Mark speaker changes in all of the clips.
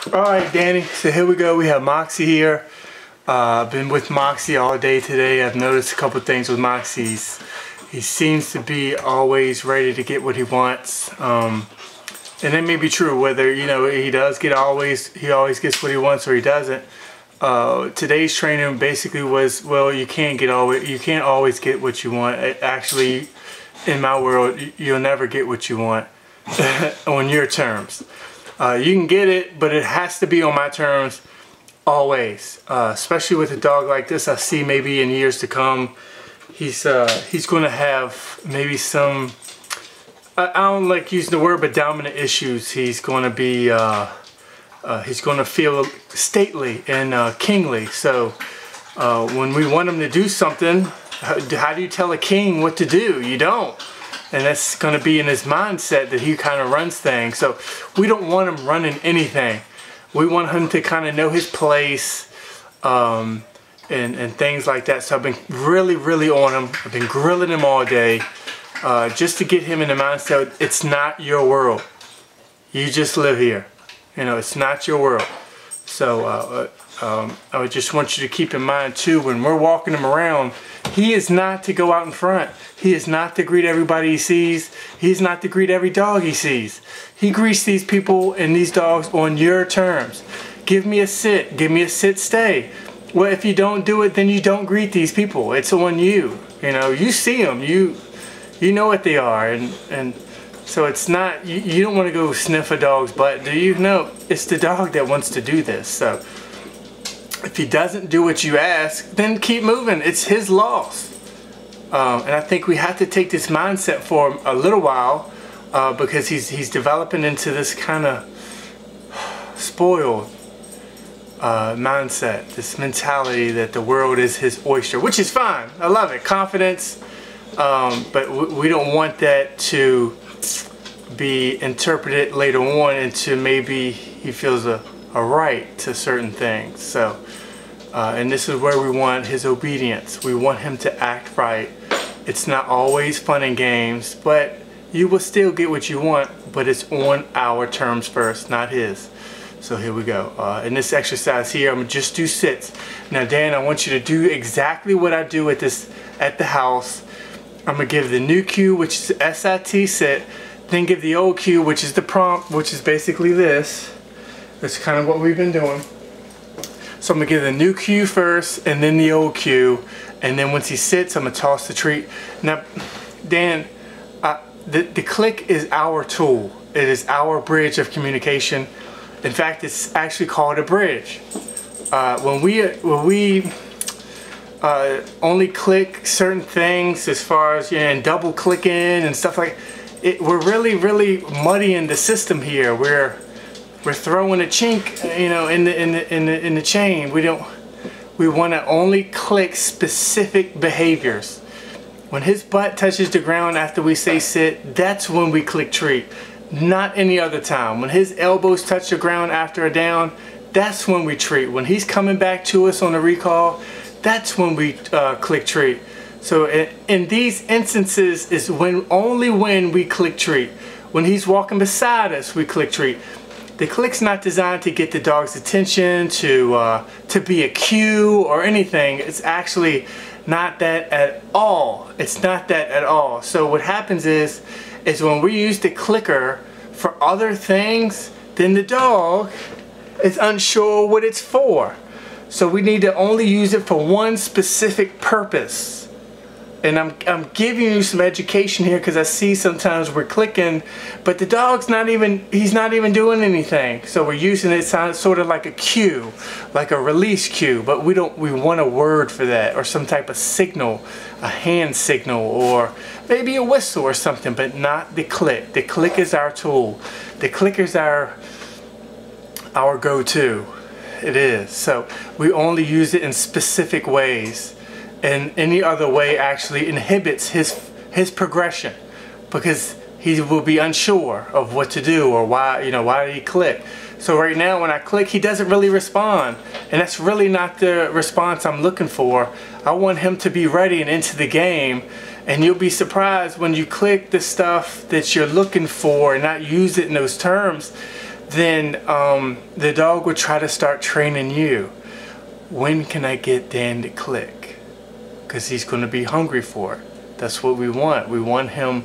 Speaker 1: Alright, Danny, so here we go. We have Moxi here. I've been with Moxi all day today. I've noticed a couple things with Moxi. He seems to be always ready to get what he wants. And that may be true, whether, you know, he always gets what he wants or he doesn't. Today's training basically was, well, you can't always get what you want. Actually, in my world, you'll never get what you want on your terms. You can get it, but it has to be on my terms always. Especially with a dog like this, I see maybe in years to come, he's going to have maybe some, I don't like using the word, but dominant issues. He's going to be, he's going to feel stately and kingly. So when we want him to do something, how do you tell a king what to do? You don't. And that's going to be in his mindset that he kind of runs things. So we don't want him running anything. We want him to kind of know his place and things like that. So I've been really on him. I've been grilling him all day just to get him in the mindset, it's not your world. You just live here. You know, it's not your world. So I would just want you to keep in mind too, when we're walking him around, he is not to go out in front. He is not to greet everybody he sees. He's not to greet every dog he sees. He greets these people and these dogs on your terms. Give me a sit. Give me a sit stay. Well, if you don't do it, then you don't greet these people. It's on you. You know, you see them. You know what they are. And so it's not, you don't want to go sniff a dog's butt, do you? No, it's the dog that wants to do this. So if he doesn't do what you ask, then keep moving. It's his loss. And I think we have to take this mindset for a little while because he's developing into this kind of spoiled mindset, this mentality that the world is his oyster, which is fine. I love it. Confidence. But we don't want that to be interpreted later on into maybe he feels a right to certain things. So and this is where we want his obedience. We want him to act right. It's not always fun and games, but you will still get what you want, but it's on our terms first, not his. So here we go. In this exercise here, I'm gonna just do sits. Now Dan, I want you to do exactly what I do at the house. I'm gonna give the new cue, which is SIT sit, then give the old cue, which is the prompt, which is basically this. That's kind of what we've been doing. So I'm gonna give the new cue first and then the old cue, and then once he sits, I'm gonna toss the treat. Now, Dan, the click is our tool. It is our bridge of communication. In fact, it's actually called a bridge. When we only click certain things, as far as, you know, and double clicking and stuff like it, we're really muddying the system here. We're throwing a chink, you know, in the chain. We want to only click specific behaviors. When his butt touches the ground after we say sit, that's when we click treat. Not any other time. When his elbows touch the ground after a down, that's when we treat. When he's coming back to us on the recall, that's when we click treat. So in these instances is only when we click treat. When he's walking beside us, we click treat. The click's not designed to get the dog's attention, to be a cue or anything. It's actually not that at all. It's not that at all. So what happens is when we use the clicker for other things, then the dog is unsure what it's for. So we need to only use it for one specific purpose. And I'm giving you some education here because I see sometimes we're clicking, but the dog's he's not even doing anything. So we're using it sort of like a cue, like a release cue, but we want a word for that, or some type of signal, a hand signal, or maybe a whistle or something, but not the click. The click is our tool. The click is our go-to. It is. So we only use it in specific ways. And any other way actually inhibits his progression, because he will be unsure of what to do or why did he click. So right now when I click, he doesn't really respond, and that's really not the response I'm looking for. I want him to be ready and into the game, and you'll be surprised when you click the stuff that you're looking for and not use it in those terms. then the dog would try to start training you. When can I get Dan to click? Because he's going to be hungry for it. That's what we want. We want him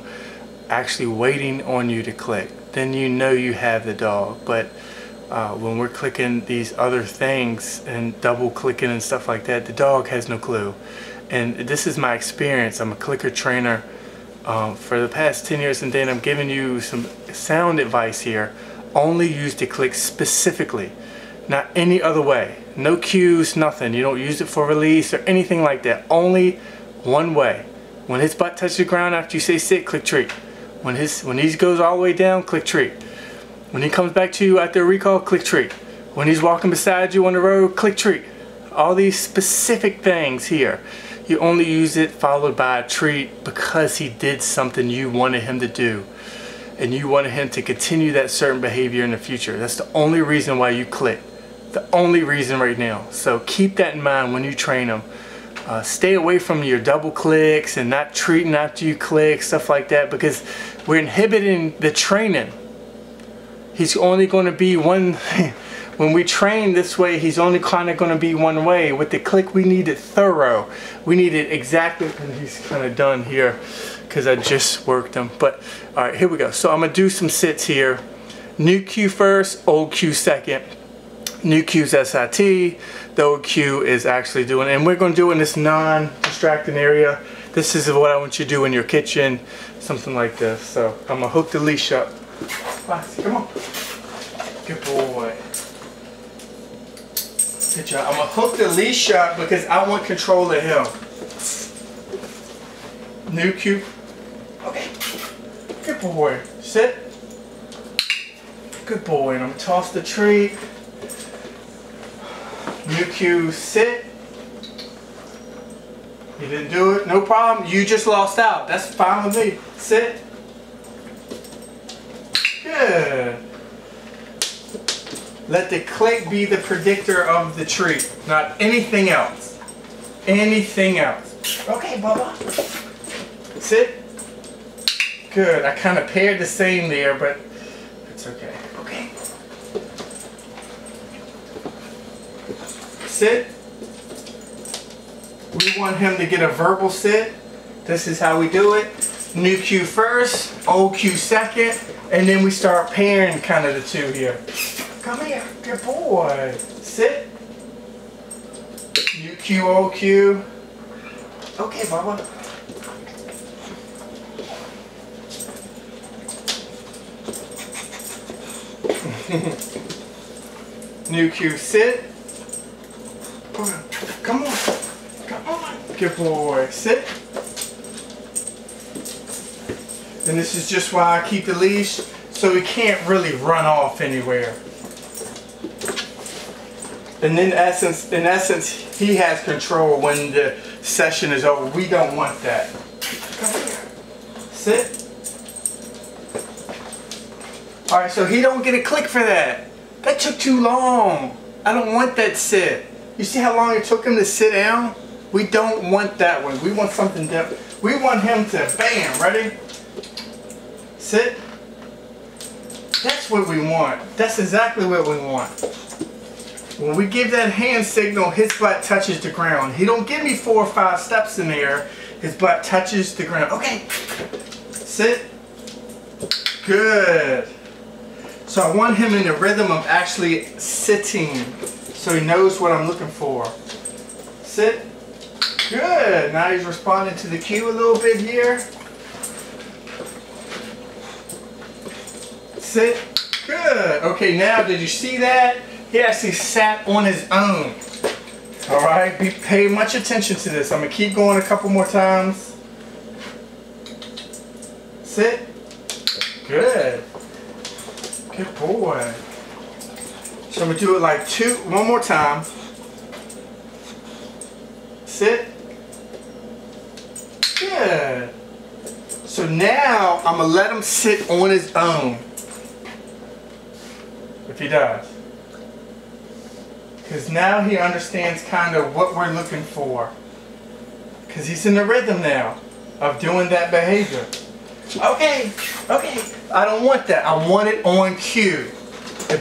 Speaker 1: actually waiting on you to click. Then you know you have the dog. But when we're clicking these other things and double clicking and stuff like that, the dog has no clue. And this is my experience. I'm a clicker trainer for the past 10 years, and then I'm giving you some sound advice here. Only use the click specifically, not any other way. No cues, nothing. You don't use it for release or anything like that. Only one way. When his butt touches the ground after you say sit, click treat. When he goes all the way down, click treat. When he comes back to you after a recall, click treat. When he's walking beside you on the road, click treat. All these specific things here. You only use it followed by a treat because he did something you wanted him to do. And you wanted him to continue that certain behavior in the future. That's the only reason why you click. The only reason right now. So keep that in mind when you train them. Stay away from your double clicks and not treating after you click, stuff like that, because we're inhibiting the training. He's only going to be one. When we train this way, he's only kind of going to be one way. With the click, we need it thorough. We need it exactly. And he's kind of done here because I just worked him. But all right, here we go. So I'm going to do some sits here. New cue first, old cue second. New cue's SIT, the old cue is actually doing, and we're going to do it in this non-distracting area. This is what I want you to do in your kitchen, something like this. So I'm going to hook the leash up. Moxi, come on. Good boy. Good job. I'm going to hook the leash up because I want control of him. New cue. Okay. Good boy. Sit. Good boy. And I'm going to toss the treat. New cue, sit. You didn't do it, no problem. You just lost out. That's fine with me. Sit. Good. Let the click be the predictor of the treat, not anything else. Anything else. Okay, Bubba. Sit. Good. I kind of paired the same there, but it's okay. Okay. Sit. We want him to get a verbal sit. This is how we do it. New cue first, old cue second, and then we start pairing kind of the two here. Come here, good boy. Sit. New cue, old cue. Okay, Bubba. New cue, sit. Come on. Come on. Good boy. Sit. And this is just why I keep the leash, so he can't really run off anywhere. And in essence, he has control when the session is over. We don't want that. Come here. Sit. Alright, so he don't get a click for that. That took too long. I don't want that sit. You see how long it took him to sit down? We don't want that one. We want something different. We want him to bam, ready? Sit. That's what we want. That's exactly what we want. When we give that hand signal, his butt touches the ground. He don't give me 4 or 5 steps in there. His butt touches the ground. Okay. Sit. Good. So I want him in the rhythm of actually sitting, so he knows what I'm looking for. Sit. Good. Now he's responding to the cue a little bit here. Sit. Good. Okay, now did you see that? He actually sat on his own. Alright, pay much attention to this. I'm going to keep going a couple more times. Sit. Good. Good boy. So I'm going to do it like one more time. Sit. Good. So now I'm going to let him sit on his own. If he does. Because now he understands kind of what we're looking for. Because he's in the rhythm now of doing that behavior. Okay, okay. I don't want that. I want it on cue. The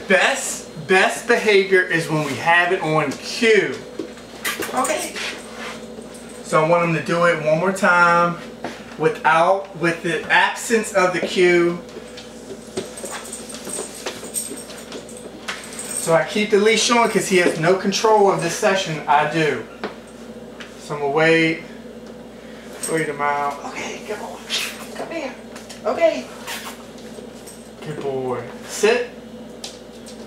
Speaker 1: best behavior is when we have it on cue. Okay. So I want him to do it one more time with the absence of the cue. So I keep the leash on because he has no control of this session. I do. So I'm gonna wait him out. Okay, come on. Come here. Okay. Good boy. Sit.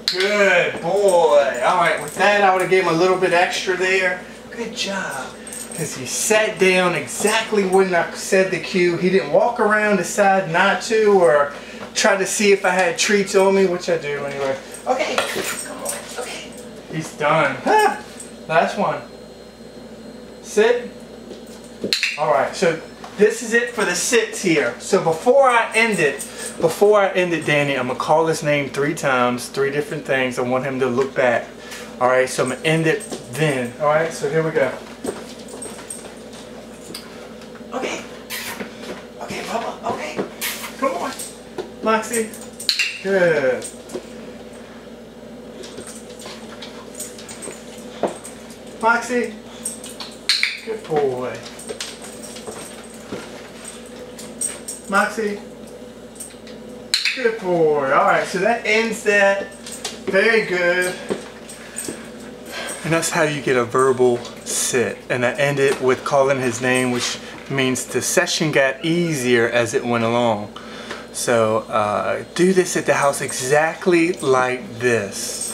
Speaker 1: Good boy. Alright, with that I would have gave him a little bit extra there. Good job. Because he sat down exactly when I said the cue. He didn't walk around, decide not to, or try to see if I had treats on me, which I do anyway. Okay, come on, okay. He's done. Ah, last one. Sit. Alright, so this is it for the sits here. So before I end it, Danny, I'm going to call his name 3 times, 3 different things. I want him to look back. Alright, so I'm going to end it then. Alright, so here we go. Okay. Okay, Bubba. Okay. Come on. Moxie. Good. Moxie. Good boy. Moxie. Good boy. Alright, so that ends that. Very good. And that's how you get a verbal sit. And I end it with calling his name, which means the session got easier as it went along. So do this at the house exactly like this.